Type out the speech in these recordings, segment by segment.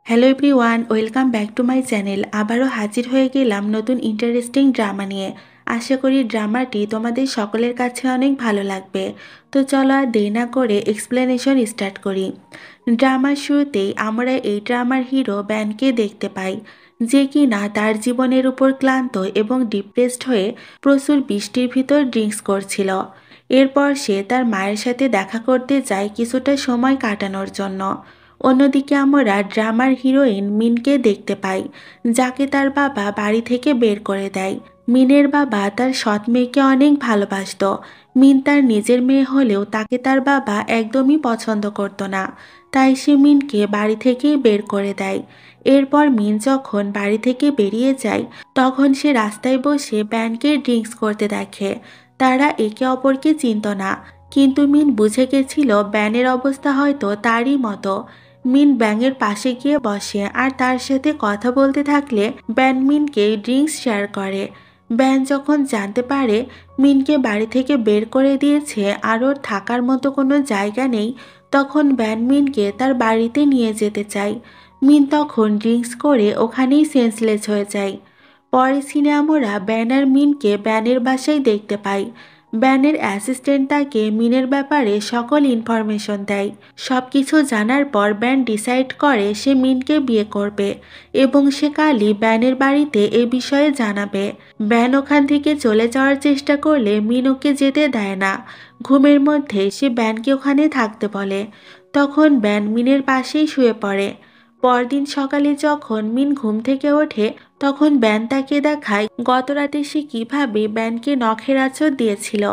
Hello everyone, welcome back to my channel. আবারও হাজির হয়ে গেলাম নতুন ইন্টারেস্টিং ড্রামা নিয়ে। আশা করি ড্রামাটি তোমাদের সকলের কাছে অনেক ভালো লাগবে। তো চলো আর দেরি না করে এক্সপ্লেনেশন স্টার্ট করি। ড্রামার শুরুতেই আমরা এই ড্রামার হিরো ব্যানকে দেখতে পাই, যে কিনা তার জীবনের উপর ক্লান্ত এবং ডিপ্রেসড হয়ে প্রচুর বৃষ্টির ভিতর ড্রিঙ্কস করছিল। এরপর সে তার মায়ের সাথে দেখা করতে যায় কিছুটা সময় কাটানোর জন্য। অন্যদিকে আমরা ড্রামার হিরোইন মিনকে দেখতে পাই, যাকে তার বাবা বাড়ি থেকে বের করে দেয়। মিনের বাবা তার সৎ মেয়েকে অনেক ভালোবাসতো। মিন তার নিজের মেয়ে হলেও তাকে তার বাবা একদমই পছন্দ করতো না, তাই সে মিনকে বাড়ি থেকেই বের করে দেয়। এরপর মিন যখন বাড়ি থেকে বেরিয়ে যায়, তখন সে রাস্তায় বসে ব্যানকে ড্রিঙ্কস করতে দেখে। তারা একে অপরকে চিনত না, কিন্তু মিন বুঝে গেছিল ব্যানের অবস্থা হয়তো তারই মতো। মিন ব্যাঙের পাশে গিয়ে বসে আর তার সাথে কথা বলতে থাকলে ব্যান মিনকে ড্রিঙ্কস শেয়ার করে। ব্যান যখন জানতে পারে মিনকে বাড়ি থেকে বের করে দিয়েছে আর ওর থাকার মতো কোনো জায়গা নেই, তখন ব্যান মিনকে তার বাড়িতে নিয়ে যেতে চায়। মিন তখন ড্রিঙ্কস করে ওখানেই সেন্সলেস হয়ে যায়। পরে সিনে আমরা ব্যান আর মিনকে ব্যানের বাসায় দেখতে পাই। ব্যানের অ্যাসিস্ট্যান্ট তাকে মিনের ব্যাপারে সকল ইনফরমেশন দেয়। সবকিছু জানার পর ব্যান ডিসাইড করে সে মিনকে বিয়ে করবে এবং সে কালই ব্যানের বাড়িতে এ বিষয়ে জানাবে। ব্যান ওখান থেকে চলে যাওয়ার চেষ্টা করলে মিন ওকে যেতে দেয় না। ঘুমের মধ্যে সে ব্যানকে ওখানে থাকতে বলে। তখন ব্যান মিনের পাশেই শুয়ে পড়ে। পরদিন সকালে যখন মিন ঘুম থেকে ওঠে, তখন ব্যান তাকে দেখায় গত রাতে সে কিভাবে ব্যানকে নখের আঁচড় দিয়েছিল।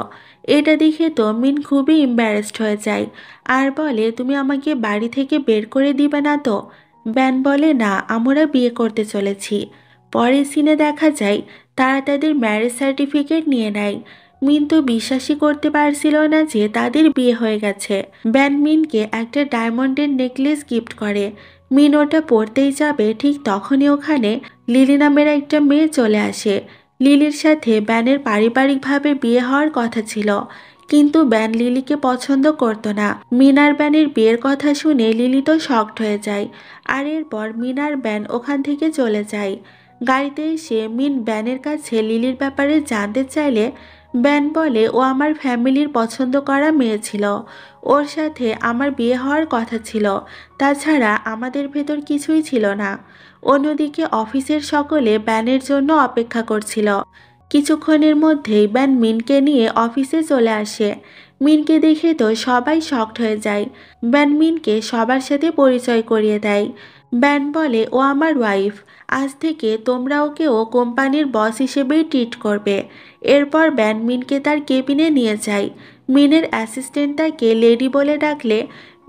এটা দেখে তো মিন খুবই এম্বারেসড হয়ে যায় আর বলে, তুমি আমাকে বাড়ি থেকে বের করে দিবে না তো? ব্যান বলে, না, আমরা বিয়ে করতে চলেছি। পরের সিনে দেখা যায় তারা তাদের ম্যারেজ সার্টিফিকেট নিয়ে নেয়। মিন তো বিশ্বাসই করতে পারছিল না যে তাদের বিয়ে হয়ে গেছে। ব্যান মিনকে একটা ডায়মন্ডের নেকলেস গিফট করে। মিন ওটা পড়তেই যাবে, ঠিক তখনই ওখানে লিলি নামের একটা মেয়ে চলে আসে। লিলির সাথে ব্যানের পারিবারিকভাবে বিয়ে হওয়ার কথা ছিল, কিন্তু ব্যান লিলিকে পছন্দ করতো না। মিন আর ব্যানের বিয়ের কথা শুনে লিলি তো শকড হয়ে যায়। আর এরপর মিন আর ব্যান ওখান থেকে চলে যায়। গাড়িতে এসে মিন ব্যানের কাছে লিলির ব্যাপারে জানতে চাইলে ব্যান বলে, ও আমার ফ্যামিলির পছন্দ করা মেয়ে ছিল, ওর সাথে আমার বিয়ে হওয়ার কথা ছিল, তাছাড়া আমাদের ভেতর কিছুই ছিল না। অন্যদিকে অফিসের সকলে ব্যানের জন্য অপেক্ষা করছিল। কিছুক্ষণের মধ্যেই ব্যান মিনকে নিয়ে অফিসে চলে আসে। মিনকে দেখে তো সবাই শকড হয়ে যায়। ব্যান মিনকে সবার সাথে পরিচয় করিয়ে দেয়। ব্যান বলে, ও আমার ওয়াইফ, আজ থেকে তোমরা ওকেও কোম্পানির বস হিসেবেই ট্রিট করবে। এরপর ব্যান মিনকে তার কেবিনে নিয়ে যায়। মিনের অ্যাসিস্ট্যান্ট তাকে লেডি বলে ডাকলে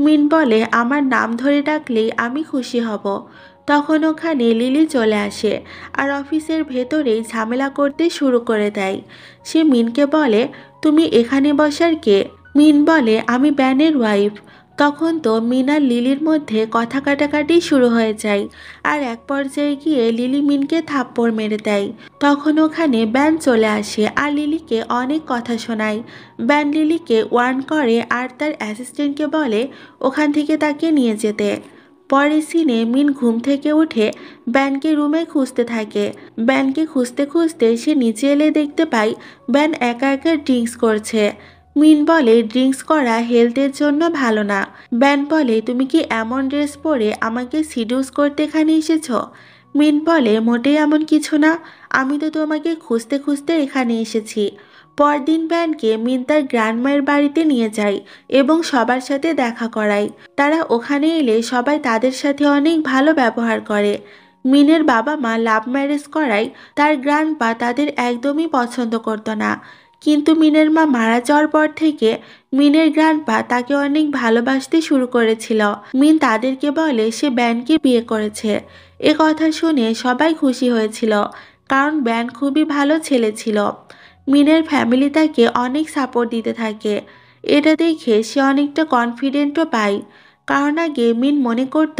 মিন বলে, আমার নাম ধরে ডাকলেই আমি খুশি হব। তখন ওখানে লিলি চলে আসে আর অফিসের ভেতরেই ঝামেলা করতে শুরু করে দেয়। সে মিনকে বলে, তুমি এখানে বসার কে? মিন বলে, আমি ব্যানের ওয়াইফ। তখন তো মিন আর লিলির মধ্যে কথা কাটাকাটি শুরু হয়ে যায় আর এক পর্যায়ে গিয়ে লিলি মিনকে থাপ্পড় মেরে দেয়। তখন ওখানে ব্যান চলে আসে আর লিলিকে অনেক কথা শোনায়। ব্যান লিলিকে ওয়ার্ন করে আর তার অ্যাসিস্ট্যান্টকে বলে ওখান থেকে তাকে নিয়ে যেতে। পরের সিনে মিন ঘুম থেকে উঠে ব্যানকে রুমে খুঁজতে থাকে। ব্যানকে খুঁজতে খুঁজতে সে নিচে এলে দেখতে পায় ব্যান একা একা ড্রিঙ্কস করছে। মিন বলে, ড্রিঙ্কস করা হেলথের জন্য ভালো না। ব্যান বলে, তুমি কি এমন ড্রেস পরে আমাকে সিডিউস করতে এখানে এসেছ? মিন বলে, মোটেই এমন কিছু না, আমি তো তোমাকে খুঁজতে খুঁজতে এখানে এসেছি। পরদিন ব্যানকে মিন তার গ্র্যান্ডমায়ের বাড়িতে নিয়ে যায় এবং সবার সাথে দেখা করায়। তারা ওখানে এলে সবাই তাদের সাথে অনেক ভালো ব্যবহার করে। মিনের বাবা মা লাভ ম্যারেজ করায় তার গ্র্যান্ডপা তাদের একদমই পছন্দ করতো না, কিন্তু মিনের মা মারা যাওয়ার পর থেকে মিনের গ্র্যান্ডপা তাকে অনেক ভালোবাসতে শুরু করেছিল। মিন তাদেরকে বলে সে ব্যানকে বিয়ে করেছে। এ কথা শুনে সবাই খুশি হয়েছিল, কারণ ব্যান খুবই ভালো ছেলে ছিল। মিনের ফ্যামিলি তাকে অনেক সাপোর্ট দিতে থাকে। এটা দেখে সে অনেকটা কনফিডেন্টও পায়, কারণ আগে মিন মনে করত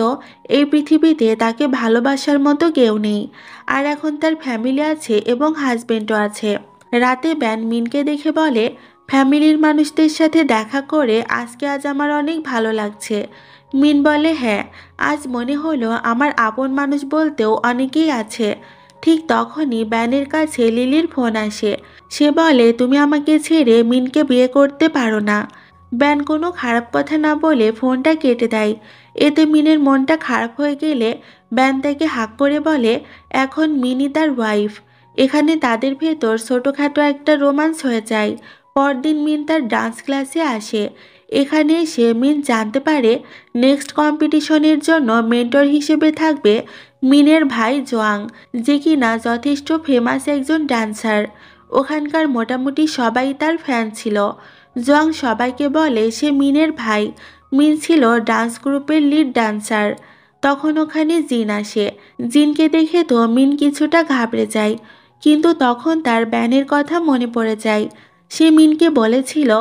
এই পৃথিবীতে তাকে ভালোবাসার মতো কেউ নেই, আর এখন তার ফ্যামিলি আছে এবং হাজবেন্ডও আছে। রাতে ব্যান মিনকে দেখে বলে, ফ্যামিলির মানুষদের সাথে দেখা করে আজ আমার অনেক ভালো লাগছে। মিন বলে, হ্যাঁ, আজ মনে হলো আমার আপন মানুষ বলতেও অনেকেই আছে। ঠিক তখনই ব্যানের কাছে লিলির ফোন আসে। সে বলে, তুমি আমাকে ছেড়ে মিনকে বিয়ে করতে পারো না। ব্যান কোনো খারাপ কথা না বলে ফোনটা কেটে দেয়। এতে মিনের মনটা খারাপ হয়ে গেলে ব্যান তাকে হাঁক করে বলে, এখন মিনি তার ওয়াইফ। এখানে তাদের ভেতর ছোটোখাটো একটা রোমান্স হয়ে যায়। পরদিন মিন তার ডান্স ক্লাসে আসে। এখানে এসে মিন জানতে পারে নেক্সট কম্পিটিশনের জন্য মেন্টর হিসেবে থাকবে মিনের ভাই জোয়াং, যে কিনা যথেষ্ট ফেমাস একজন ডান্সার। ওখানকার মোটামুটি সবাই তার ফ্যান ছিল। জোয়াং সবাইকে বলে সে মিনের ভাই। মিন ছিল ডান্স গ্রুপের লিড ডান্সার। তখন ওখানে জিন আসে। জিনকে দেখে তো মিন কিছুটা ঘাবড়ে যায়, কিন্তু তখন তার ব্যানের কথা মনে পড়ে যায়। সে মিনকে বলেছিল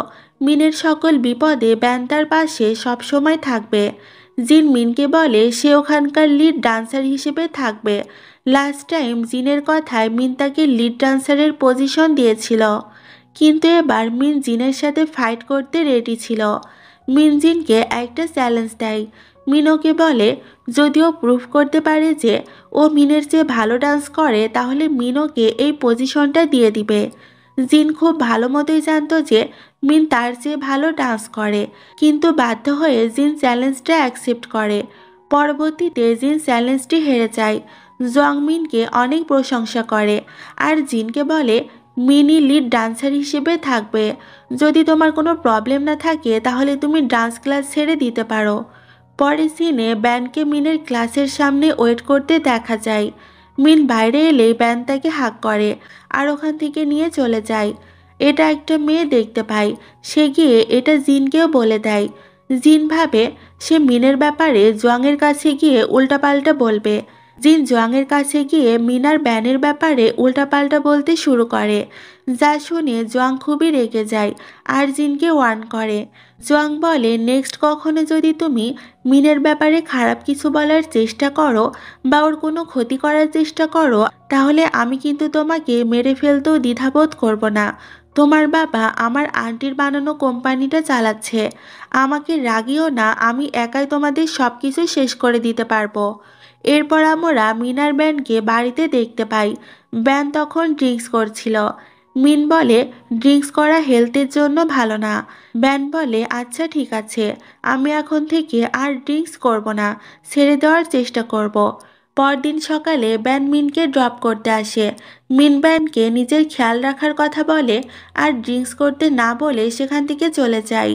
মিনের সকল বিপদে ব্যান তার পাশে সবসময় থাকবে। জিন মিনকে বলে সে ওখানকার লিড ডান্সার হিসেবে থাকবে। লাস্ট টাইম জিনের কথায় মিন তাকে লিড ডান্সারের পজিশন দিয়েছিল, কিন্তু এবার মিন জিনের সাথে ফাইট করতে রেডি ছিল। মিন জিনকে একটা চ্যালেঞ্জ দেয়। মিন ওকে বলে যদিও প্রুফ করতে পারে যে ও মিনের চেয়ে ভালো ডান্স করে, তাহলে মিন ওকে এই পজিশনটা দিয়ে দিবে। জিন খুব ভালো মতোই জানতো যে মিন তার চেয়ে ভালো ডান্স করে, কিন্তু বাধ্য হয়ে জিন চ্যালেঞ্জটা অ্যাকসেপ্ট করে। পরবর্তীতে জিন চ্যালেঞ্জটি হেরে যায়। জং মিনকে অনেক প্রশংসা করে আর জিনকে বলে মিনি লিড ডান্সার হিসেবে থাকবে। যদি তোমার কোনো প্রবলেম না থাকে তাহলে তুমি ডান্স ক্লাস ছেড়ে দিতে পারো। পরে সিনে ব্যানকে মিনের ক্লাসের সামনে ওয়েট করতে দেখা যায়। মিন বাইরে এলেই ব্যান তাকে হাঁক করে আর ওখান থেকে নিয়ে চলে যায়। এটা একটা মেয়ে দেখতে পায়। সে গিয়ে এটা জিনকেও বলে দেয়। জিন ভাবে সে মিনের ব্যাপারে জোয়াংয়ের কাছে গিয়ে উল্টাপাল্টা বলবে। জিন জোয়াংয়ের কাছে গিয়ে মিনার ব্যানের ব্যাপারে উল্টাপাল্টা বলতে শুরু করে, যা শুনে জোয়াং খুবই রেগে যায় আর জিনকে ওয়ার্ন করে। জোয়াং বলে, নেক্সট কখনো যদি তুমি মিনের ব্যাপারে খারাপ কিছু বলার চেষ্টা করো বা ওর কোনো ক্ষতি করার চেষ্টা করো, তাহলে আমি কিন্তু তোমাকে মেরে ফেলতেও দ্বিধাবোধ করব না। তোমার বাবা আমার আন্টির বানানো কোম্পানিটা চালাচ্ছে। আমাকে রাগিও না, আমি একাই তোমাদের সব কিছু শেষ করে দিতে পারবো। এরপর আমরা মিনার ব্যানকে বাড়িতে দেখতে পাই। ব্যান তখন ড্রিঙ্কস করছিল। মিন বলে ড্রিঙ্কস করা হেলথের জন্য ভালো না। ব্যান বলে আচ্ছা ঠিক আছে, আমি এখন থেকে আর ড্রিঙ্কস করব না, ছেড়ে দেওয়ার চেষ্টা করব। পরদিন সকালে ব্যান মিনকে ড্রপ করতে আসে। মিন ব্যানকে নিজের খেয়াল রাখার কথা বলে আর ড্রিঙ্কস করতে না বলে সেখান থেকে চলে যায়।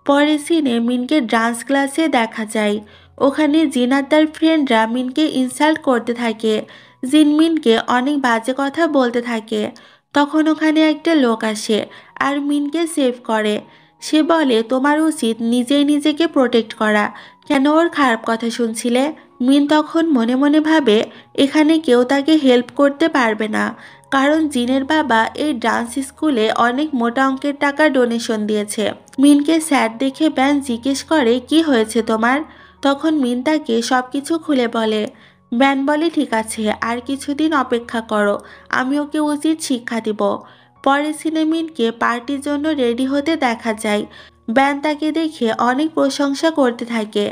পরে সিনে মিনকে ডান্স ক্লাসে দেখা যায়। ওখানে জিন আর তার ফ্রেন্ডরা মিনকে ইনসাল্ট করতে থাকে। জিন মিনকে অনেক বাজে কথা বলতে থাকে। তখন ওখানে একটা লোক আসে আর মিনকে সেভ করে। সে বলে তোমার উচিত নিজেই নিজেকে প্রোটেক্ট করা, কেন ওর খারাপ কথা শুনছিলে? মিন তখন মনে মনে ভাবে এখানে কেউ তাকে হেল্প করতে পারবে না, কারণ জিনের বাবা এই ডান্স স্কুলে অনেক মোটা অঙ্কের টাকা ডোনেশন দিয়েছে। মিনকে স্যার দেখে ব্যান জিজ্ঞেস করে কি হয়েছে তোমার? তখন মিন তাকে সবকিছু খুলে বলে। ব্যান বলে ঠিক আছে, আর কিছুদিন অপেক্ষা করো, আমি ওকে উচিত শিক্ষা দিব। পরে সিনে মিনকে পার্টির জন্য রেডি হতে দেখা যায়। ব্যান তাকে দেখে অনেক প্রশংসা করতে থাকে।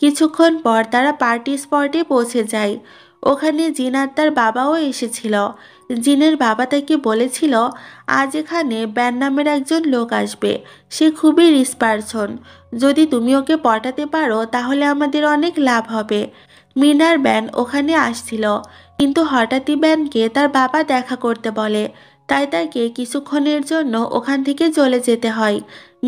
কিছুক্ষণ পর তারা পার্টি স্পটে পৌঁছে যায়। ওখানে জিন আর তার বাবাও এসেছিল। জিনের বাবা তাকে বলেছিল আজ এখানে ব্যান নামের একজন লোক আসবে। সে খুবই রিচ পারসন। যদি তুমি ওকে পটাতে পারো তাহলে আমাদের অনেক লাভ হবে। মিনার ব্যান ওখানে আসছিল, কিন্তু হঠাৎই ব্যানকে তার বাবা দেখা করতে বলে, তাই তাকে কিছুক্ষণের জন্য ওখান থেকে চলে যেতে হয়।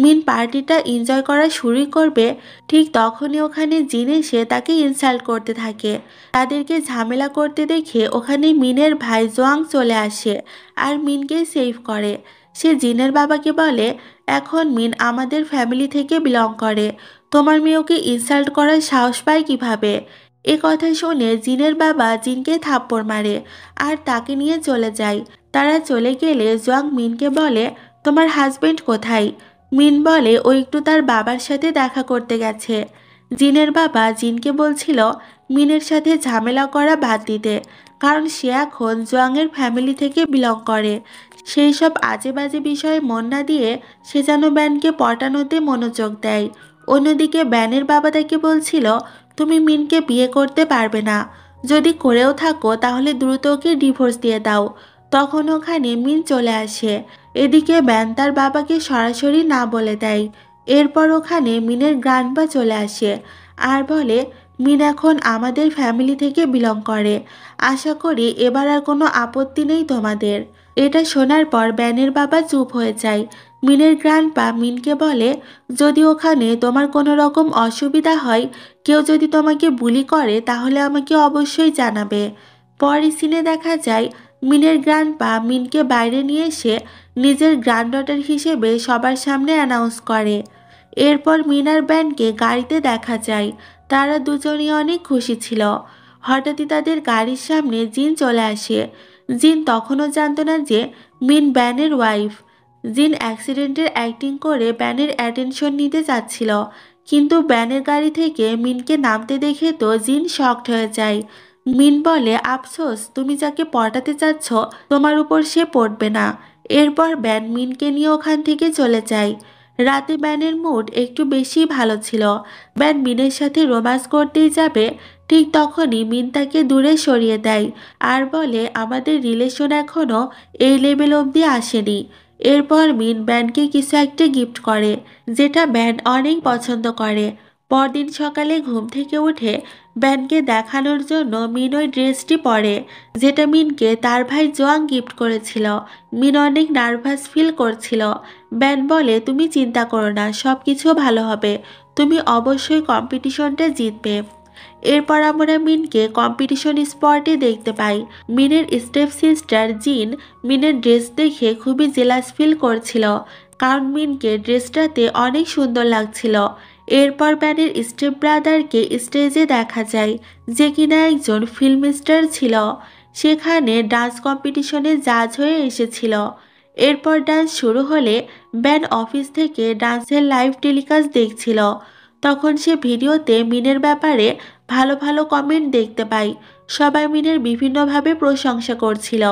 মিন পার্টিটা এনজয় করা শুরুই করবে, ঠিক তখনই ওখানে জিন এসে তাকে ইনসাল্ট করতে থাকে। তাদেরকে ঝামেলা করতে দেখে ওখানে মিনের ভাই জোয়াং চলে আসে আর মিনকে সেভ করে। সে জিনের বাবাকে বলে এখন মিন আমাদের ফ্যামিলি থেকে বিলং করে, তোমার মেয়ে ওকে ইনসাল্ট করার সাহস পায় কিভাবে? এ কথা শুনে জিনের বাবা জিনকে থাপ্পড় মারে আর তাকে নিয়ে চলে যায়। তারা চলে গেলে জোয়াং মিনকে বলে তোমার হাজবেন্ড কোথায়? মিন বলে ও একটু তার বাবার সাথে দেখা করতে গেছে। জিনের বাবা জিনকে বলছিল মিনের সাথে ঝামেলা করা বাদ দিতে, কারণ সে এখন জোয়াংয়ের ফ্যামিলি থেকে বিলং করে। সেই সব আজে বাজে বিষয়ে মন না দিয়ে সে যেন ব্যানকে পটানোতে মনোযোগ দেয়। অন্যদিকে ব্যানের বাবা তাকে বলছিল, তুমি মিনকে বিয়ে করতে পারবে না, যদি করেও থাকো তাহলে দ্রুত ওকে ডিভোর্স দিয়ে দাও। তখন ওখানে মিন চলে আসে। এদিকে ব্যান তার বাবাকে সরাসরি না বলে দেয়। এরপর ওখানে মিনের গ্র্যান্ডপা চলে আসে আর বলে, মিন এখন আমাদের ফ্যামিলি থেকে বিলং করে, আশা করি এবার আর কোনো আপত্তি নেই তোমাদের। এটা শোনার পর ব্যানের বাবা চুপ হয়ে যায়। মিনের গ্র্যান্ডপা মিনকে বলে, যদি ওখানে তোমার কোনো রকম অসুবিধা হয়, কেউ যদি তোমাকে বুলি করে তাহলে আমাকে অবশ্যই জানাবে। পরের সিনে দেখা যায় মিনের গ্র্যান্ডপা মিনকে বাইরে নিয়ে এসে নিজের গ্র্যান্ডডটার হিসেবে সবার সামনে অ্যানাউন্স করে। এরপর মিন আর ব্যানকে গাড়িতে দেখা যায়। তারা দুজনই অনেক খুশি ছিল। হঠাৎই তাদের গাড়ির সামনে জিন চলে আসে। জিন তখনও জানতো না যে মিন ব্যানের ওয়াইফ। জিন অ্যাক্সিডেন্টের অ্যাক্টিং করে ব্যানের অ্যাটেনশন নিতে চাচ্ছিল, কিন্তু ব্যানের গাড়ি থেকে মিনকে নামতে দেখে তো জিন শকড হয়ে যায়। মিন বলে, আফসোস, তুমি যাকে পটাতে চাচ্ছ তোমার উপর সে পড়বে না। এরপর ব্যান মিনকে নিয়ে ওখান থেকে চলে যায়। রাতে ব্যানের মুড একটু বেশি ভালো ছিল। ব্যান মিনের সাথে রোম্যান্স করতেই যাবে, ঠিক তখনই মিন তাকে দূরে সরিয়ে দেয় আর বলে, আমাদের রিলেশন এখনও এই লেভেল অবধি আসেনি। এরপর মিন ব্যানকে কিছু একটা গিফট করে, যেটা ব্যান অনেক পছন্দ করে। পরদিন সকালে ঘুম থেকে উঠে ব্যানকে দেখানোর জন্য মিন ওই ড্রেসটি পরে, যেটা মিনকে তার ভাই জোয়াং গিফট করেছিল। মিন অনেক নার্ভাস ফিল করছিল। ব্যান বলে, তুমি চিন্তা করো না, সব কিছু ভালো হবে, তুমি অবশ্যই কম্পিটিশনটা জিতবে। এরপর আমরা মিনকে কম্পিটিশন স্পটে দেখতে পাই। মিনের স্টেপ সিস্টার জিন মিনের ড্রেস দেখে খুবই জেলাস ফিল করছিল, কারণ মিনকে ড্রেসটাতে অনেক সুন্দর লাগছিল। এরপর ব্যানের স্টেপ ব্রাদারকে স্টেজে দেখা যায়, যে কিনা একজন ফিল্ম স্টার ছিল। সেখানে ডান্স কম্পিটিশনে জাজ হয়ে এসেছিল। এরপর ডান্স শুরু হলে ব্যান অফিস থেকে ডান্সের লাইভ টেলিকাস্ট দেখছিল। তখন সে ভিডিওতে মিনের ব্যাপারে ভালো ভালো কমেন্ট দেখতে পাই। সবাই মিনের বিভিন্নভাবে প্রশংসা করছিল।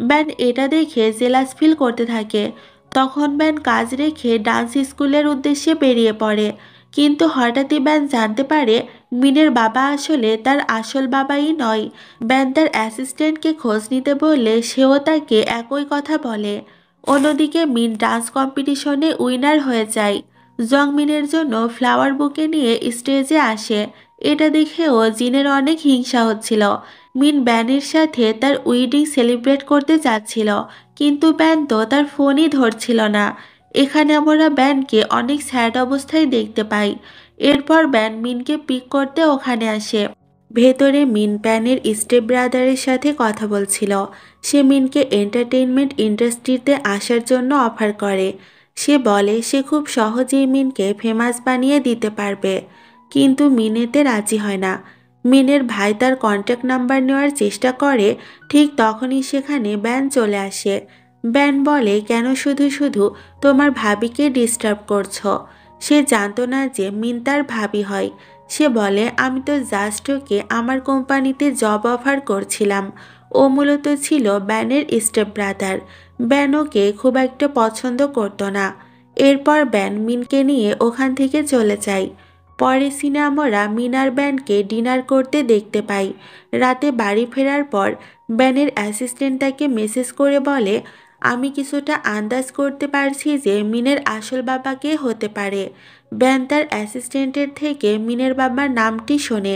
ব্যান এটা দেখে জেলাস ফিল করতে থাকে। তখন ব্যান কাজ রেখে ডান্স স্কুলের উদ্দেশ্যে বেরিয়ে পড়ে, কিন্তু হঠাৎই ব্যান জানতে পারে মিনের বাবা আসলে তার আসল বাবাই নয়। ব্যান তার অ্যাসিস্ট্যান্টকে খোঁজ নিতে বললে সেও তাকে একই কথা বলে। অন্যদিকে মিন ডান্স কম্পিটিশনে উইনার হয়ে যায়। জং মিনের জন্য ফ্লাওয়ার বুকে নিয়ে স্টেজে আসে। এটা দেখেও জিনের অনেক হিংসা হচ্ছিল। মিন ব্যানের সাথে তার উইডিং সেলিব্রেট করতে চাচ্ছিল, কিন্তু ব্যান তো তার ফোনই ধরছিল না। এখানে আমরা ব্যানকে অনেক স্যাড অবস্থায় দেখতে পাই। এরপর ব্যান মিনকে পিক করতে ওখানে আসে। ভেতরে মিন ব্যানের স্টেপ ব্রাদারের সাথে কথা বলছিল। সে মিনকে এন্টারটেইনমেন্ট ইন্ডাস্ট্রিতে আসার জন্য অফার করে। সে বলে সে খুব সহজেই মিনকে ফেমাস বানিয়ে দিতে পারবে, কিন্তু মিন এতে রাজি হয় না। মিনের ভাই তার কন্ট্যাক্ট নাম্বার নেওয়ার চেষ্টা করে, ঠিক তখনই সেখানে ব্যান চলে আসে। ব্যান বলে, কেন শুধু শুধু তোমার ভাবিকে ডিস্টার্ব করছো? সে জানতো না যে মিন তার ভাবি হয়। সে বলে, আমি তো জাস্ট ওকে আমার কোম্পানিতে জব অফার করছিলাম। ও মূলত ছিল ব্যানের স্টেপ ব্রাদার। ব্যান ওকে খুব একটা পছন্দ করতো না। এরপর ব্যান মিনকে নিয়ে ওখান থেকে চলে যায়। পরের সিনে আমরা মিন আর ব্যানকে ডিনার করতে দেখতে পাই। রাতে বাড়ি ফেরার পর ব্যানের অ্যাসিস্ট্যান্ট তাকে মেসেজ করে বলে, আমি কিছুটা আন্দাজ করতে পারছি যে মিনের আসল বাবা কে হতে পারে। ব্যান তার অ্যাসিস্ট্যান্টের থেকে মিনের বাবার নামটি শোনে,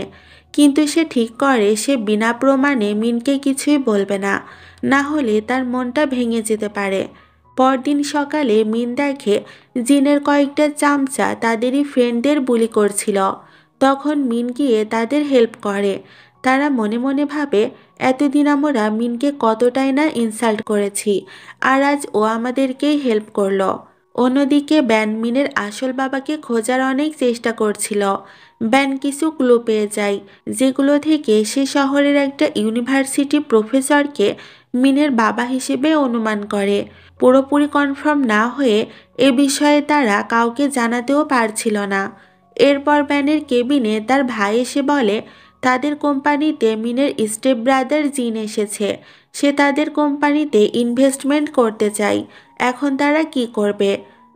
কিন্তু সে ঠিক করে সে বিনা প্রমাণে মিনকে কিছুই বলবে না, না হলে তার মনটা ভেঙে যেতে পারে। পরদিন সকালে মিন দেখে জিনের কয়েকটা চামচা তাদেরই ফ্রেন্ডদের বুলি করছিল। তখন মিন গিয়ে তাদের হেল্প করে। তারা মনে মনে ভাবে, এতদিন আমরা মিনকে কতটাই না ইনসাল্ট করেছি, আর আজ ও আমাদেরকেই হেল্প করলো। অন্যদিকে ব্যান মিনের আসল বাবাকে খোঁজার অনেক চেষ্টা করছিল। ব্যান কিছু ক্লু পেয়ে যায়, যেগুলো থেকে সে শহরের একটা ইউনিভার্সিটি প্রফেসরকে মিনের বাবা হিসেবে অনুমান করে। পুরোপুরি কনফার্ম না হয়ে এ বিষয়ে তারা কাউকে জানাতেও পারছিল না। এরপর ব্যানের কেবিনে তার ভাই এসে বলে, তাদের কোম্পানিতে মিনের স্টেপ ব্রাদার জিন এসেছে। সে তাদের কোম্পানিতে ইনভেস্টমেন্ট করতে চায়। এখন তারা কি করবে?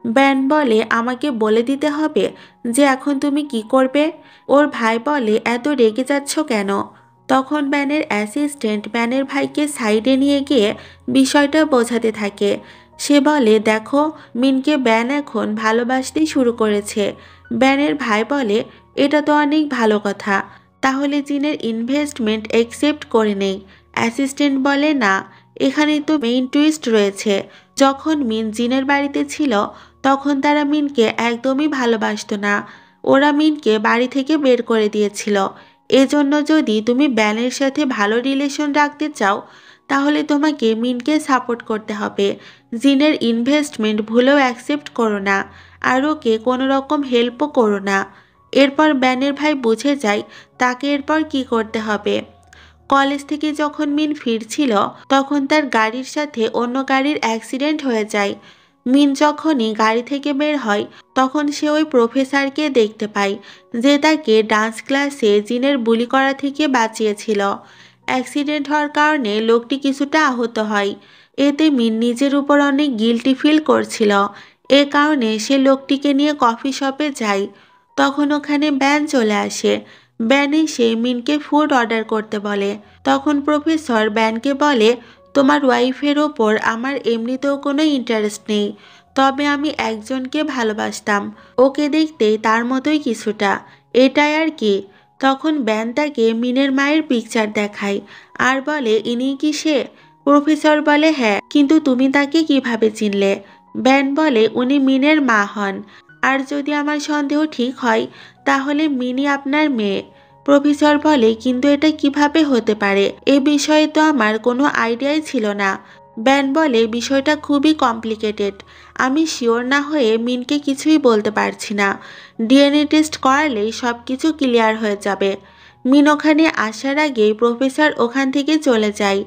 ব্যান বলে, আমাকে বলে দিতে হবে যে এখন তুমি কি করবে? ওর ভাই বলে, এত রেগে যাচ্ছ কেন? তখন ব্যানের অ্যাসিস্ট্যান্ট ব্যানের ভাইকে সাইডে নিয়ে গিয়ে বিষয়টা বোঝাতে থাকে। সে বলে, দেখো, মিনকে ব্যান এখন ভালোবাসতে শুরু করেছে। ব্যানের ভাই বলে, এটা তো অনেক ভালো কথা, তাহলে জিনের ইনভেস্টমেন্ট অ্যাকসেপ্ট করে নেই। অ্যাসিস্ট্যান্ট বলে, না, এখানে তো মেইন টুইস্ট রয়েছে। যখন মিন জিনের বাড়িতে ছিল তখন তারা মিনকে একদমই ভালোবাসতো না। ওরা মিনকে বাড়ি থেকে বের করে দিয়েছিল। এজন্য যদি তুমি ব্যানের সাথে ভালো রিলেশন রাখতে চাও তাহলে তোমাকে মিনকে সাপোর্ট করতে হবে। জিনের ইনভেস্টমেন্ট ভুলেও অ্যাকসেপ্ট করো না, আর ওকে কোনো রকম হেল্পও করো না। এরপর ব্যানের ভাই বুঝে যায় তাকে এরপর কি করতে হবে। কলেজ থেকে যখন মিন ফিরছিল তখন তার গাড়ির সাথে অন্য গাড়ির অ্যাক্সিডেন্ট হয়ে যায়। মিন যখনই গাড়ি থেকে বের হয় তখন সে ওই প্রফেসরকে দেখতে পায় যে তাকে ডান্স ক্লাসে জিনের বুলি করা থেকে বাঁচিয়েছিল। অ্যাক্সিডেন্ট হওয়ার কারণে লোকটি কিছুটা আহত হয়। এতে মিন নিজের উপর অনেক গিল্টি ফিল করছিল। এ কারণে সে লোকটিকে নিয়ে কফি শপে যায়। তখন ওখানে ব্যান চলে আসে। ব্যান এসে মিনকে ফুড অর্ডার করতে বলে। তখন প্রফেসর ব্যানকে বলে, তোমার ওয়াইফের ওপর আমার এমনিতেও কোনো ইন্টারেস্ট নেই, তবে আমি একজনকে ভালোবাসতাম, ওকে দেখতে তার মতোই কিছুটা, এটাই আর কি। তখন ব্যান তাকে মিনের মায়ের পিকচার দেখায় আর বলে, ইনি কি সে? প্রফেসর বলে, হ্যাঁ, কিন্তু তুমি তাকে কিভাবে চিনলে? ব্যান বলে, উনি মিনের মা হন, আর যদি আমার সন্দেহ ঠিক হয় তাহলে মিনি আপনার মেয়ে। প্রফেসর বলে, কিন্তু এটা কিভাবে হতে পারে? এ বিষয়ে তো আমার কোনো আইডিয়াই ছিল না। ব্যান বলে, বিষয়টা খুবই কমপ্লিকেটেড, আমি শিওর না হয়ে মিনকে কিছুই বলতে পারছি না। ডিএনএ টেস্ট করালেই সব কিছু ক্লিয়ার হয়ে যাবে। মিন ওখানে আসার আগেই প্রফেসর ওখান থেকে চলে যায়।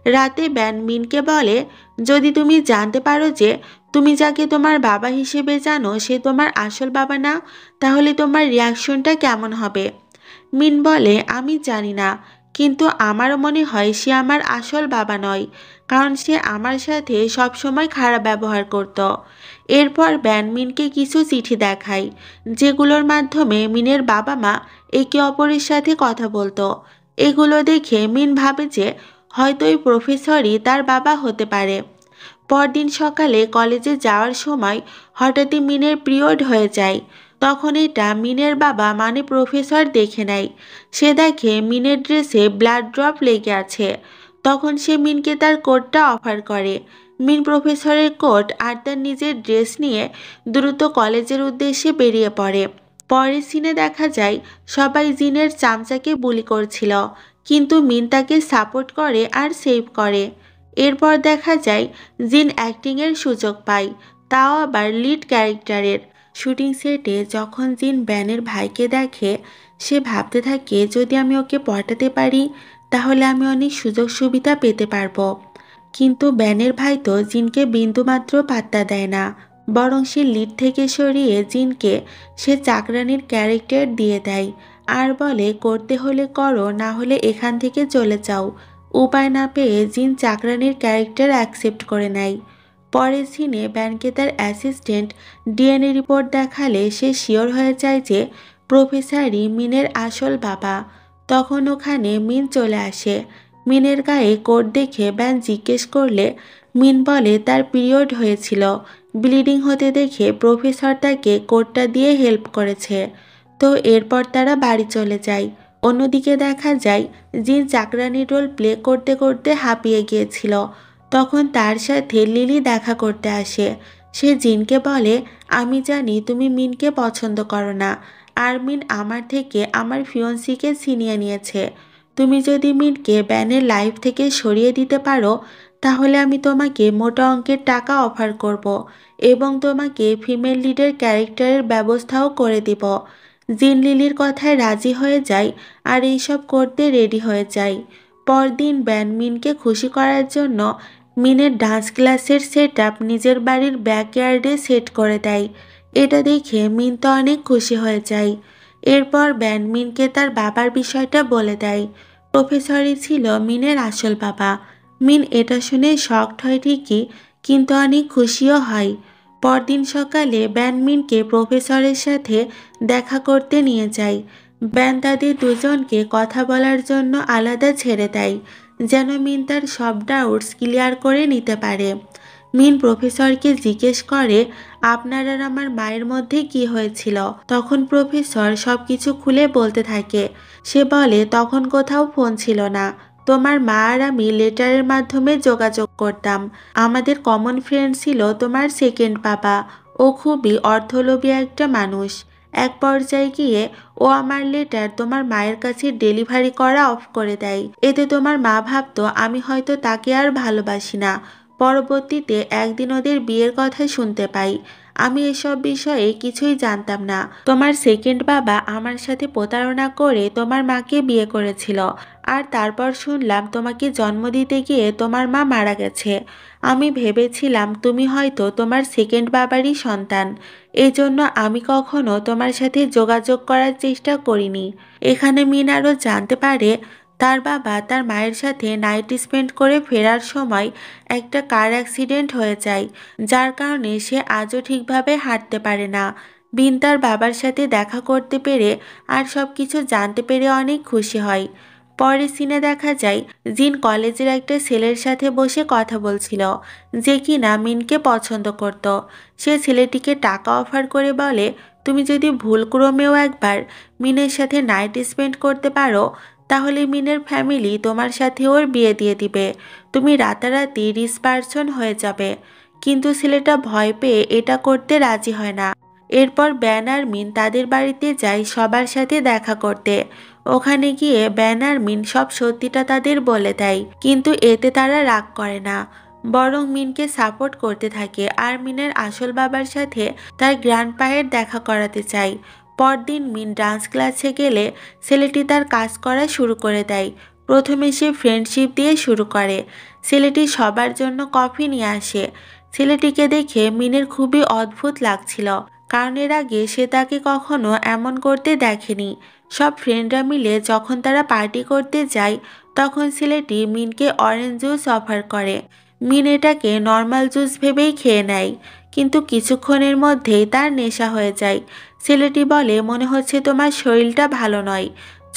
রাতে ব্যান মিনকে বলে, যদি তুমি জানতে পারো যে তুমি যাকে তোমার বাবা হিসেবে জানো সে তোমার আসল বাবা না, তাহলে তোমার রিয়াকশনটা কেমন হবে? মিন বলে, আমি জানি না, কিন্তু আমারও মনে হয় সে আমার আসল বাবা নয়, কারণ সে আমার সাথে সবসময় খারাপ ব্যবহার করত। এরপর ব্যান মিনকে কিছু চিঠি দেখায় যেগুলোর মাধ্যমে মিনের বাবা মা একে অপরের সাথে কথা বলতো। এগুলো দেখে মিন ভাবে যে হয়তো এই প্রফেসরই তার বাবা হতে পারে। পরদিন সকালে কলেজে যাওয়ার সময় হঠাৎই মিনের পিরিয়ড হয়ে যায়। তখন এটা মিনের বাবা মানে প্রফেসর দেখে নেয়। সে দেখে মিনের ড্রেসে ব্লাড ড্রপ লেগে আছে। তখন সে মিনকে তার কোটটা অফার করে। মিন প্রফেসরের কোট আর তার নিজের ড্রেস নিয়ে দ্রুত কলেজের উদ্দেশ্যে বেরিয়ে পড়ে। পরের সিনে দেখা যায় সবাই জিনের চামচাকে বুলি করছিল, কিন্তু মিন তাকে সাপোর্ট করে আর সেভ করে। এরপর দেখা যায় জিন অ্যাক্টিংয়ের সুযোগ পায়, তাও আবার লিড ক্যারেক্টারের। শুটিং সেটে যখন জিন ব্যানের ভাইকে দেখে সে ভাবতে থাকে, যদি আমি ওকে পটাতে পারি তাহলে আমি অনেক সুযোগ সুবিধা পেতে পারবো। কিন্তু ব্যানের ভাই তো জিনকে বিন্দুমাত্র পাত্তা দেয় না, বরং সে লিড থেকে সরিয়ে জিনকে সে চাকরানির ক্যারেক্টার দিয়ে দেয় আর বলে, করতে হলে করো, না হলে এখান থেকে চলে যাও। উপায় না পেয়ে জিন চাকরানির ক্যারেক্টার অ্যাকসেপ্ট করে নেয়। পরের সিনে ব্যানকে তার অ্যাসিস্ট্যান্ট ডিএনএ রিপোর্ট দেখালে সে শিওর হয়ে যায় যে প্রফেসরই মিনের আসল বাবা। তখন ওখানে মিন চলে আসে। মিনের গায়ে কোট দেখে ব্যান জিজ্ঞেস করলে মিন বলে তার পিরিয়ড হয়েছিল, ব্লিডিং হতে দেখে প্রফেসর তাকে কোটটা দিয়ে হেল্প করেছে। তো এরপর তারা বাড়ি চলে যায়। অন্যদিকে দেখা যায় জিন চাকরানি রোল প্লে করতে করতে হাঁপিয়ে গিয়েছিল। তখন তার সাথে লিলি দেখা করতে আসে। সে জিনকে বলে, আমি জানি তুমি মিনকে পছন্দ করো না, আর মিন আমার থেকে আমার ফিয়ন্সিকে ছিনিয়ে নিয়েছে। তুমি যদি মিনকে ব্যানের লাইফ থেকে সরিয়ে দিতে পারো তাহলে আমি তোমাকে মোটা অঙ্কের টাকা অফার করব এবং তোমাকে ফিমেল লিডের ক্যারেক্টারের ব্যবস্থাও করে দিব। জিন লিলির কথায় রাজি হয়ে যায় আর এইসব করতে রেডি হয়ে যায়। পরদিন ব্যান মিনকে খুশি করার জন্য মিনের ডান্স ক্লাসের সেটআপ নিজের বাড়ির ব্যাকইয়ার্ডে সেট করে দেয়। এটা দেখে মিন তো অনেক খুশি হয়ে যায়। এরপর ব্যান মিনকে তার বাবার বিষয়টা বলে দেয়। প্রফেসরই ছিল মিনের আসল বাবা। মিন এটা শুনে শকড হয় ঠিকই, কিন্তু অনেক খুশিও হয়। পরদিন সকালে ব্যান মিনকে প্রফেসরের সাথে দেখা করতে নিয়ে যায়। ব্যান তাদের দুজনকে কথা বলার জন্য আলাদা ছেড়ে দেয়, যেন মিন তার সব ডাউটস ক্লিয়ার করে নিতে পারে। মিন প্রফেসরকে জিজ্ঞেস করে, আপনার আর আমার মায়ের মধ্যে কি হয়েছিল? তখন প্রফেসর সবকিছু খুলে বলতে থাকে। সে বলে, তখন কোথাও ফোন ছিল না, তোমার মা আর আমি লেটারের মাধ্যমে যোগাযোগ করতাম। আমাদের কমন ফ্রেন্ড ছিল তোমার সেকেন্ড বাবা। ও খুবই অর্থলোভী একটা মানুষ। এক পর্যায়ে গিয়ে ও আমার লেটার তোমার মায়ের কাছে ডেলিভারি করা অফ করে দেয়। এতে তোমার মা ভাবতো আমি হয়তো তাকে আর ভালোবাসি না। পরবর্তীতে একদিন ওদের বিয়ের কথা শুনতে পাই। আমি এসব বিষয়ে কিছুই জানতাম না। তোমার সেকেন্ড বাবা আমার সাথে প্রতারণা করে তোমার মাকে বিয়ে করেছিল। আর তারপর শুনলাম তোমাকে জন্ম দিতে গিয়ে তোমার মা মারা গেছে। আমি ভেবেছিলাম তুমি হয়তো তোমার সেকেন্ড বাবারই সন্তান। এজন্য আমি কখনো তোমার সাথে যোগাযোগ করার চেষ্টা করিনি। এখানে মিন আরও জানতে পারে তার বাবা তার মায়ের সাথে নাইট স্পেন্ড করে ফেরার সময় একটা কার অ্যাক্সিডেন্ট হয়ে যায়, যার কারণে সে আজও ঠিকভাবে হাঁটতে পারে না। বিন তার বাবার সাথে দেখা করতে পেরে আর সব কিছু জানতে পেরে অনেক খুশি হয়। পরের সিনে দেখা যায় জিন কলেজের একটা ছেলের সাথে বসে কথা বলছিল, যে কিনা মিনকে পছন্দ করত। সে ছেলেটিকে টাকা অফার করে বলে, তুমি যদি ভুলক্রমেও একবার মিনের সাথে নাইট স্পেন্ড করতে পারো, তাহলে মিনের ফ্যামিলি তোমার সাথে ওর বিয়ে দিয়ে দিবে। তুমি রাতারাতি রিচ পারসন হয়ে যাবে। কিন্তু ছেলেটা ভয় পেয়ে এটা করতে রাজি হয় না। এরপর ব্যান আর মিন তাদের বাড়িতে যায় সবার সাথে দেখা করতে। ওখানে গিয়ে ব্যান আর মিন সব সত্যিটা তাদের বলে দেয়, কিন্তু এতে তারা রাগ করে না, বরং মিনকে সাপোর্ট করতে থাকে আর মিনের আসল বাবার সাথে তার গ্র্যান্ডপায়ের দেখা করাতে চায়। পরদিন মিন ডান্স ক্লাসে গেলে ছেলেটি তার কাজ করা শুরু করে দেয়। প্রথমে সে ফ্রেন্ডশিপ দিয়ে শুরু করে। ছেলেটি সবার জন্য কফি নিয়ে আসে। ছেলেটিকে দেখে মিনের খুবই অদ্ভুত লাগছিল, কারণ এর আগে সে তাকে কখনো এমন করতে দেখেনি। সব ফ্রেন্ডরা মিলে যখন তারা পার্টি করতে যায়, তখন ছেলেটি মিনকে অরেঞ্জ জুস অফার করে। মিন এটাকে নর্মাল জুস ভেবেই খেয়ে নেয়, কিন্তু কিছুক্ষণের মধ্যেই তার নেশা হয়ে যায়। ছেলেটি বলে, মনে হচ্ছে তোমার শরীরটা ভালো নয়,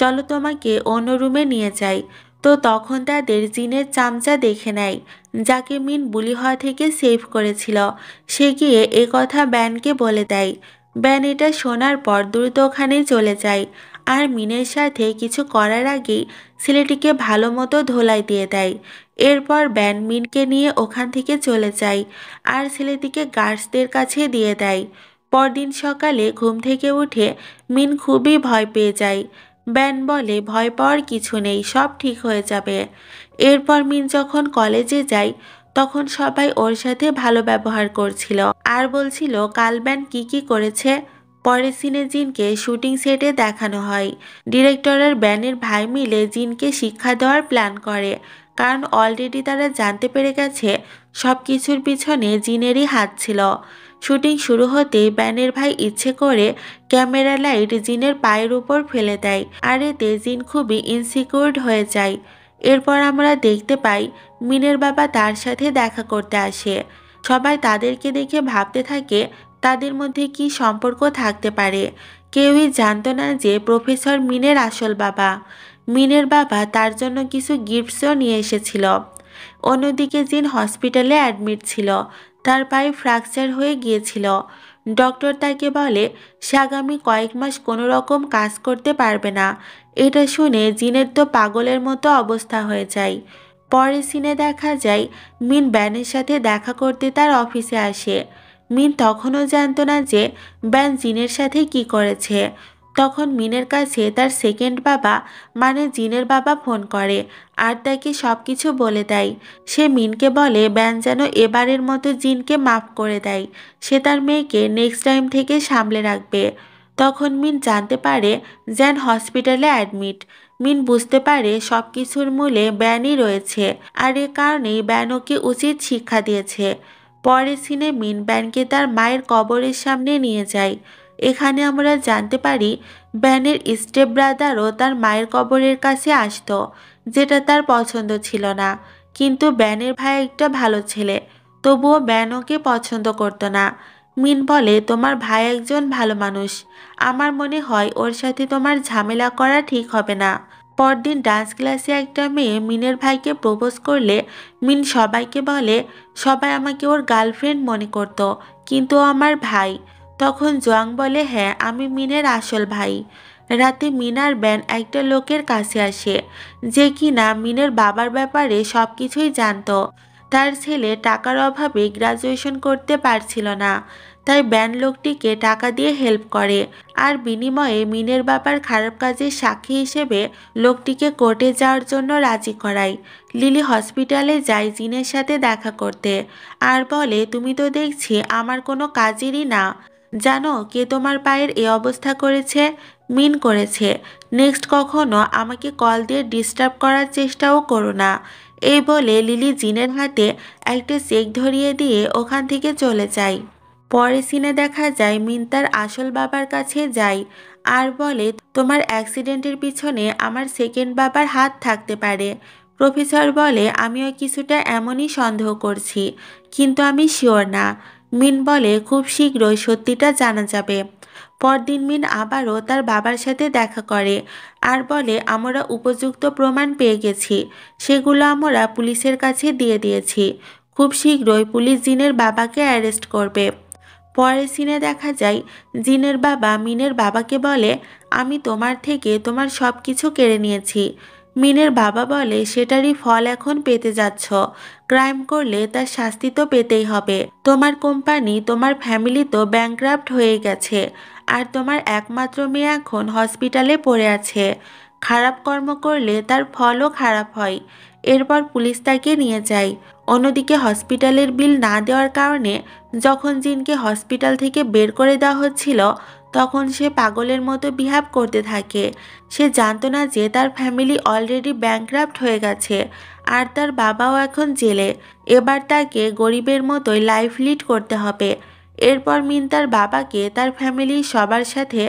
চলো তোমাকে অন্য রুমে নিয়ে যাই। তো তখন তাদের জিনের চামচা দেখে নেয়, যাকে মিন বুলি হওয়া থেকে সেভ করেছিল। সে গিয়ে এ কথা ব্যানকে বলে দেয়। ব্যান এটা শোনার পর দ্রুত ওখানে চলে যায়, আর মিনের সাথে কিছু করার আগেই ছেলেটিকে ভালো মতো ধোলাই দিয়ে দেয়। এরপর ব্যান মিনকে নিয়ে ওখান থেকে চলে যায় আর ছেলেটিকে গার্ডসদের কাছে দিয়ে দেয়। পরদিন সকালে ঘুম থেকে উঠে মিন খুবই ভয় পেয়ে যায়। ব্যান বলে, ভয় পাওয়ার কিছু নেই, সব ঠিক হয়ে যাবে। এরপর মিন যখন কলেজে যায়, তখন সবাই ওর সাথে ভালো ব্যবহার করছিল আর বলছিল কাল ব্যান কি করেছে। পরের সিনে জিনকে শুটিং সেটে দেখানো হয়। ডিরেক্টর আর ব্যানের ভাই মিলে জিনকে শিক্ষা দেওয়ার প্ল্যান করে, কারণ অলরেডি তারা জানতে পেরে গেছে সব কিছুর পিছনে জিনেরই হাত ছিল। শুটিং শুরু হতে ব্যানের ভাই ইচ্ছে করে ক্যামেরা লাইট জিনের পায়ের উপর ফেলে দেয়, আর এতে জিন খুবই ইনসিকিউরড হয়ে যায়। এরপর আমরা দেখতে পাই মিনের বাবা তার সাথে দেখা করতে আসে। সবাই তাদেরকে দেখে ভাবতে থাকে তাদের মধ্যে কি সম্পর্ক থাকতে পারে। কেউই জানতো না যে প্রফেসর মিনের আসল বাবা। মিনের বাবা তার জন্য কিছু গিফটসও নিয়ে এসেছিল। অন্যদিকে জিন হসপিটালে অ্যাডমিট ছিল, তার পায়ে ফ্র্যাকচার হয়ে গিয়েছিল। ডক্টর তাকে বলে সে আগামী কয়েক মাস কোনো রকম কাজ করতে পারবে না। এটা শুনে জিনের তো পাগলের মতো অবস্থা হয়ে যায়। পরের সিনে দেখা যায় মিন ব্যানের সাথে দেখা করতে তার অফিসে আসে। মিন তখনও জানতো না যে ব্যান জিনের সাথে কি করেছে। তখন মিনের কাছে তার সেকেন্ড বাবা মানে জিনের বাবা ফোন করে আর তাকে সব কিছু বলে দেয়। সে মিনকে বলে ব্যান যেন এবারের মতো জিনকে মাফ করে দেয়, সে তার মেয়েকে নেক্সট টাইম থেকে সামলে রাখবে। তখন মিন জানতে পারে জ্যান হসপিটালে অ্যাডমিট। মিন বুঝতে পারে সব কিছুর মূলে ব্যানই রয়েছে, আর এ কারণেই ব্যান ওকে উচিত শিক্ষা দিয়েছে। পরের সিনে মিন ব্যানকে তার মায়ের কবরের সামনে নিয়ে যায়। এখানে আমরা জানতে পারি ব্যানের স্টেপ ব্রাদারও তার মায়ের কবরের কাছে আসতো, যেটা তার পছন্দ ছিল না। কিন্তু ব্যানের ভাই একটা ভালো ছেলে, তবুও ব্যান ওকে পছন্দ করতো না। মিন বলে, তোমার ভাই একজন ভালো মানুষ, আমার মনে হয় ওর সাথে তোমার ঝামেলা করা ঠিক হবে না। পরদিন ডান্স ক্লাসে একটা মেয়ে মিনের ভাইকে প্রপোজ করলে মিন সবাইকে বলে, সবাই আমাকে ওর গার্লফ্রেন্ড মনে করতো, কিন্তু ও আমার ভাই। তখন জোয়াং বলে, হ্যাঁ আমি মিনের আসল ভাই। রাতে মিন আর ব্যান একটা লোকের কাছে আসে, যে কিনা মিনের বাবার ব্যাপারে সব কিছুই জানতো। তার ছেলে টাকার অভাবে গ্রাজুয়েশন করতে পারছিল না, তাই ব্যান লোকটিকে টাকা দিয়ে হেল্প করে, আর বিনিময়ে মিনের বাবার খারাপ কাজের সাক্ষী হিসেবে লোকটিকে কোর্টে যাওয়ার জন্য রাজি করায়। লিলি হসপিটালে যায় জিনের সাথে দেখা করতে, আর বলে, তুমি তো দেখছি আমার কোনো কাজেরই না। জানো কে তোমার পায়ের এই অবস্থা করেছে? মিন করেছে। নেক্সট কখনো আমাকে কল দিয়ে ডিস্টার্ব করার চেষ্টাও করো না। এই বলে লিলি জিনের হাতে একটা চেক ধরিয়ে দিয়ে ওখান থেকে চলে যায়। পরে সিনে দেখা যায় মিন তার আসল বাবার কাছে যায় আর বলে, তোমার অ্যাক্সিডেন্টের পিছনে আমার সেকেন্ড বাবার হাত থাকতে পারে। প্রফেসর বলে, আমিও কিছুটা এমনই সন্দেহ করছি, কিন্তু আমি শিওর না। মিন বলে, খুব শীঘ্রই সত্যিটা জানা যাবে। পরদিন মিন আবারও তার বাবার সাথে দেখা করে আর বলে, আমরা উপযুক্ত প্রমাণ পেয়ে গেছি, সেগুলো আমরা পুলিশের কাছে দিয়ে দিয়েছি। খুব শীঘ্রই পুলিশ জিনের বাবাকে অ্যারেস্ট করবে। পরের সিনে দেখা যায় জিনের বাবা মিনের বাবাকে বলে, আমি তোমার থেকে তোমার সব কিছু কেড়ে নিয়েছি। মিনের বাবা বলে, সেটারই ফল এখন পেতে যাচ্ছ। ক্রাইম করলে তার শাস্তি তো পেতেই হবে। তোমার কোম্পানি, তোমার ফ্যামিলি তো ব্যাংক্রাফট হয়ে গেছে, আর তোমার একমাত্র মেয়ে এখন হসপিটালে পড়ে আছে। খারাপ কর্ম করলে তার ফলও খারাপ হয়। এরপর পুলিশ তাকে নিয়ে যায়। অন্যদিকে হসপিটালের বিল না দেওয়ার কারণে যখন জিনকে হসপিটাল থেকে বের করে দেওয়া হচ্ছিল, তখন সে পাগলের মতো বিহেভ করতে থাকে। সে জানতো না যে তার ফ্যামিলি অলরেডি ব্যাংক্রাফট হয়ে গেছে, আর তার বাবাও এখন জেলে। এবার তাকে গরিবের মতোই লাইফ লিড করতে হবে। এরপর মিন তার বাবাকে তার ফ্যামিলির সবার সাথে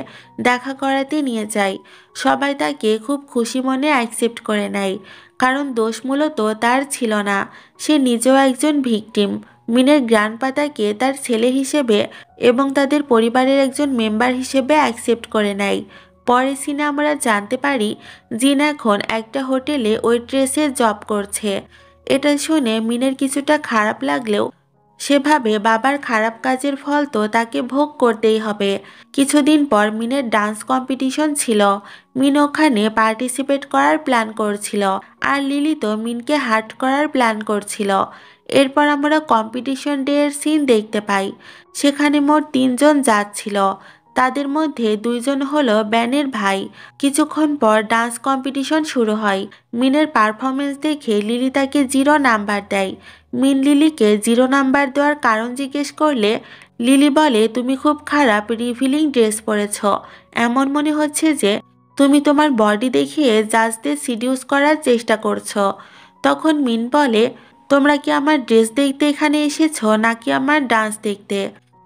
দেখা করাতে নিয়ে যায়। সবাই তাকে খুব খুশি মনে অ্যাকসেপ্ট করে নেয়, কারণ দোষ মূলত তার ছিল না, সে নিজেও একজন ভিকটিম। মিনের গ্র্যান্ডপা তাকে তার ছেলে হিসেবে এবং তাদের পরিবারের একজন মেম্বার হিসেবে অ্যাকসেপ্ট করে নেয়। পরে সিনে আমরা জানতে পারি জিন এখন একটা হোটেলে ওয়েট্রেসের জব করছে। এটা শুনে মিনের কিছুটা খারাপ লাগলেও সে ভাবে বাবার খারাপ কাজের ফল তো তাকে ভোগ করতেই হবে। কিছুদিন পর মিনের ডান্স কম্পিটিশন ছিল। মিন ওখানে পার্টিসিপেট করার প্ল্যান করছিল, আর লিলি তো মিনকে হার্ট করার প্ল্যান করছিল। এরপর আমরা কম্পিটিশন ডে এর সিন দেখতে পাই। সেখানে মোট 3 জন জাজ ছিল, তাদের মধ্যে 2 জন হলো ব্যানের ভাই। কিছুক্ষণ পর ডান্স কম্পিটিশন শুরু হয়। মিনের পারফরমেন্স দেখে লিলি তাকে 0 নাম্বার দেয়। মিন লিলিকে 0 নাম্বার দেওয়ার কারণ জিজ্ঞেস করলে লিলি বলে, তুমি খুব খারাপ রিভিলিং ড্রেস পরেছ, এমন মনে হচ্ছে যে তুমি তোমার বডি দেখিয়ে জাজদের সিডিউস করার চেষ্টা করছো। তখন মিন বলে, তোমরা কি আমার ড্রেস দেখতে এখানে এসেছো নাকি আমার ডান্স দেখতে?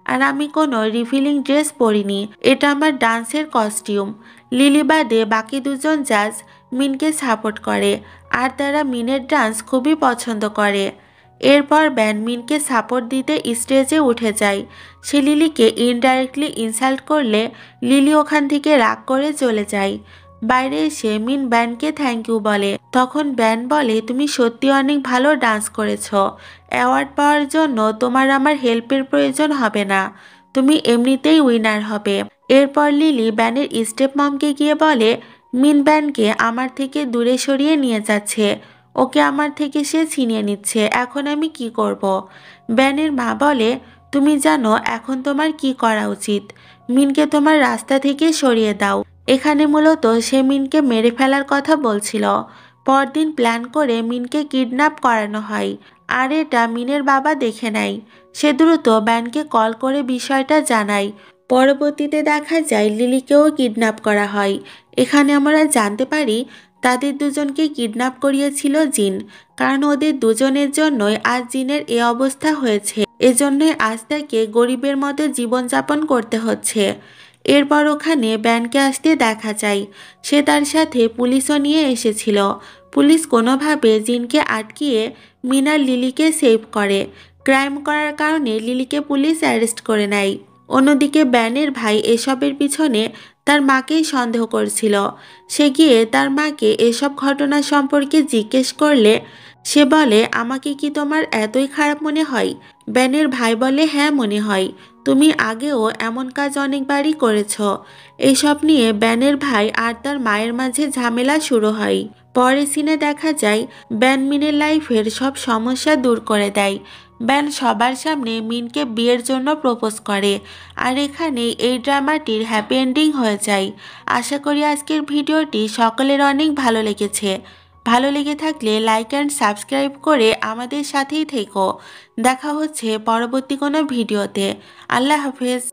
আর আমি কোনো রিভিলিং ড্রেস পরিনি, এটা আমার ডান্সের কস্টিউম। লিলি বাদে বাকি 2 জন জাজ মিনকে সাপোর্ট করে, আর তারা মিনের ডান্স খুবই পছন্দ করে। এরপর ব্যান মিনকে সাপোর্ট দিতে স্টেজে উঠে যায়। সে লিলিকে ইনডাইরেক্টলি ইনসাল্ট করলে লিলি ওখান থেকে রাগ করে চলে যায়। বাইরে এসে মিন ব্যানকে থ্যাংক ইউ বলে। তখন ব্যান বলে, তুমি সত্যি অনেক ভালো ডান্স করেছ, অ্যাওয়ার্ড পাওয়ার জন্য তোমার আমার হেল্পের প্রয়োজন হবে না, তুমি এমনিতেই উইনার হবে। এরপর লিলি ব্যানের স্টেপ মমকে গিয়ে বলে, মিন ব্যানকে আমার থেকে দূরে সরিয়ে নিয়ে যাচ্ছে, ওকে আমার থেকে সে ছিনিয়ে নিচ্ছে, এখন আমি কি করব? ব্যানের মা বলে, তুমি জানো এখন তোমার কি করা উচিত, মিনকে তোমার রাস্তা থেকে সরিয়ে দাও। এখানে মূলত সে মিনকে মেরে ফেলার কথা বলছিল। পরদিন প্ল্যান করে মিনকে কিডন্যাপ করানো হয়, আর এটা মিনের বাবা দেখে নেয়। সে দ্রুত ব্যানকে কল করে বিষয়টা জানায়। পরবর্তীতে দেখা যায় লিলিকেও কিডন্যাপ করা হয়। এখানে আমরা জানতে পারি তাদের দুজনকে কিডন্যাপ করিয়েছিল জিন, কারণ ওদের দুজনের জন্যই আজ জিনের এ অবস্থা হয়েছে। এজন্যই আজ তাকে গরিবের মতো জীবনযাপন করতে হচ্ছে। এরপর ওখানে ব্যানকে আসতে দেখা যায়। সে তার সাথে পুলিশও নিয়ে এসেছিল। পুলিশ কোনোভাবে জিনকে আটকিয়ে মিনার লিলিকে সেভ করে। ক্রাইম করার কারণে লিলিকে পুলিশ অ্যারেস্ট করে নেয়। অন্যদিকে ব্যানের ভাই এসবের পিছনে তার মাকেই সন্দেহ করছিল। সে গিয়ে তার মাকে এসব ঘটনা সম্পর্কে জিজ্ঞেস করলে সে বলে, আমাকে কি তোমার এতই খারাপ মনে হয়? ব্যানের ভাই বলে, হ্যাঁ মনে হয়, তুমি আগেও এমন কাজ অনেকবারই করেছ। এইসব নিয়ে ব্যানের ভাই আর তার মায়ের মাঝে ঝামেলা শুরু হয়। পরের সিনে দেখা যায় ব্যান মিনের লাইফের সব সমস্যা দূর করে দেয়। ব্যান সবার সামনে মিনকে বিয়ের জন্য প্রপোজ করে। আর এখানেই এই ড্রামাটির হ্যাপি এন্ডিং হয়ে যায়। আশা করি আজকের ভিডিওটি সকলের অনেক ভালো লেগেছে। ভালো লেগে থাকলে লাইক অ্যান্ড সাবস্ক্রাইব করে আমাদের সাথেই থেকো। দেখা হচ্ছে পরবর্তী কোনো ভিডিওতে। আল্লাহ হাফেজ।